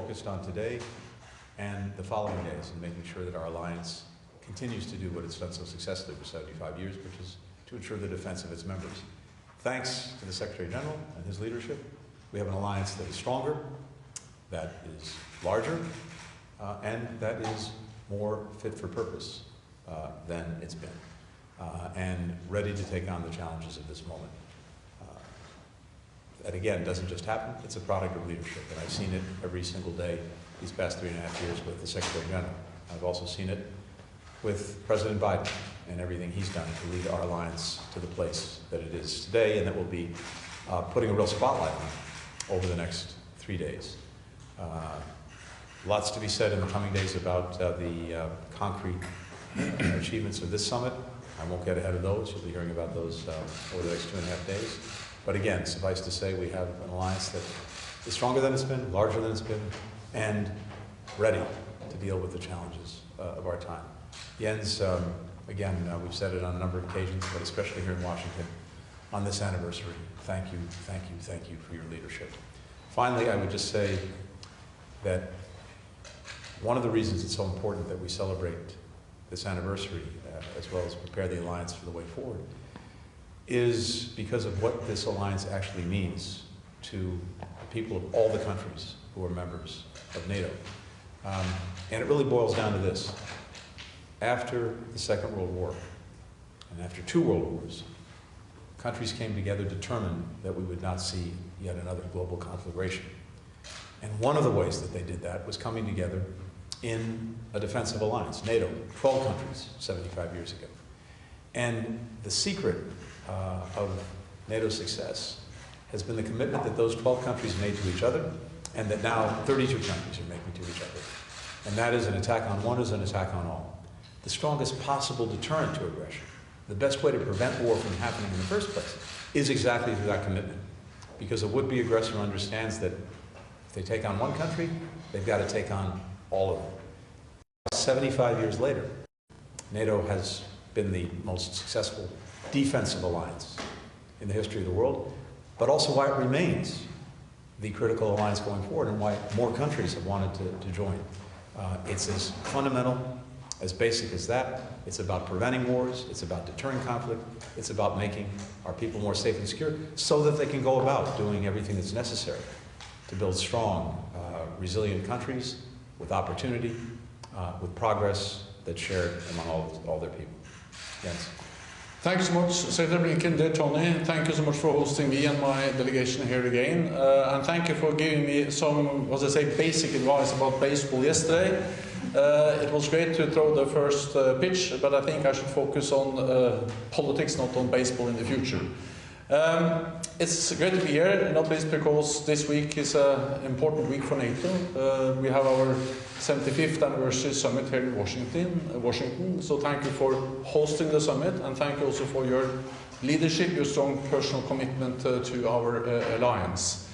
focused on today and the following days, and making sure that our alliance continues to do what it's done so successfully for 75 years, which is to ensure the defense of its members. Thanks to the Secretary General and his leadership, we have an alliance that is stronger, that is larger, and that is more fit for purpose than it's been, and ready to take on the challenges of this moment. That again doesn't just happen, it's a product of leadership, and I've seen it every single day these past 3.5 years with the Secretary General. I've also seen it with President Biden and everything he's done to lead our alliance to the place that it is today, and that will be putting a real spotlight on it over the next 3 days. Lots to be said in the coming days about the concrete achievements of this summit. I won't get ahead of those. You'll be hearing about those over the next 2.5 days. But again, suffice to say, we have an alliance that is stronger than it's been, larger than it's been, and ready to deal with the challenges of our time. Jens, again, we've said it on a number of occasions, but especially here in Washington, on this anniversary, thank you, thank you, thank you for your leadership. Finally, I would just say that one of the reasons it's so important that we celebrate this anniversary, as well as prepare the alliance for the way forward, is because of what this alliance actually means to the people of all the countries who are members of NATO. And it really boils down to this. After the Second World War, and after 2 world wars, countries came together determined that we would not see yet another global conflagration. And one of the ways that they did that was coming together in a defensive alliance, NATO, 12 countries 75 years ago. And the secret of NATO's success has been the commitment that those 12 countries made to each other, and that now 32 countries are making to each other. And that is an attack on one is an attack on all. The strongest possible deterrent to aggression, the best way to prevent war from happening in the first place, is exactly through that commitment. Because a would-be aggressor understands that if they take on one country, they've got to take on all of them. 75 years later, NATO has been the most successful defensive alliance in the history of the world, but also why it remains the critical alliance going forward and why more countries have wanted to join. It's as fundamental, as basic as that. It's about preventing wars, it's about deterring conflict, it's about making our people more safe and secure so that they can go about doing everything that's necessary to build strong, resilient countries with opportunity, with progress that's shared among all their people. Yes. Thank you so much, Secretary Blinken, dear Tony. Thank you so much for hosting me and my delegation here again. And thank you for giving me some, as I say, basic advice about baseball yesterday. It was great to throw the first pitch, but I think I should focus on politics, not on baseball in the future. It's great to be here, not least because this week is an important week for NATO. We have our 75th anniversary summit here in Washington. So thank you for hosting the summit, and thank you also for your leadership, your strong personal commitment to our alliance.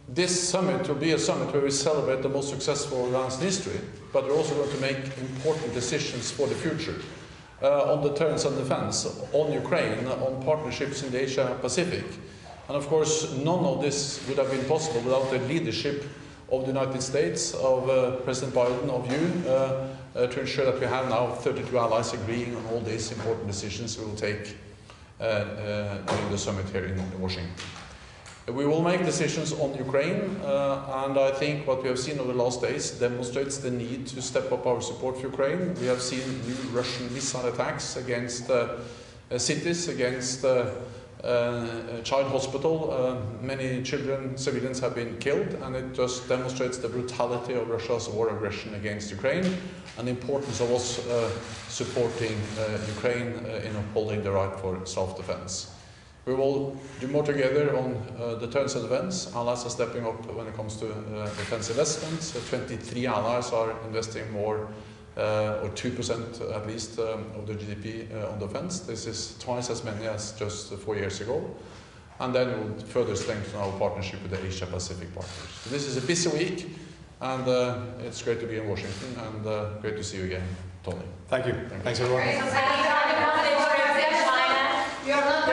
This summit will be a summit where we celebrate the most successful alliance in history, but we're also going to make important decisions for the future. On deterrence and defense, on Ukraine, on partnerships in the Asia-Pacific. And of course, none of this would have been possible without the leadership of the United States, of President Biden, of you, to ensure that we have now 32 allies agreeing on all these important decisions we will take during the summit here in Washington. We will make decisions on Ukraine, and I think what we have seen over the last days demonstrates the need to step up our support for Ukraine. We have seen new Russian missile attacks against cities, against a child hospital. Many children, civilians have been killed, and it just demonstrates the brutality of Russia's war aggression against Ukraine and the importance of us supporting Ukraine in upholding the right for self-defense. We will do more together on deterrence and defense. Allies are stepping up when it comes to defense investments. 23 allies are investing more, or 2% at least, of the GDP on defense. This is twice as many as just 4 years ago. And then we will further strengthen our partnership with the Asia-Pacific partners. So this is a busy week, and it's great to be in Washington, and great to see you again, Tony. Thank you. Thanks, everyone. You're not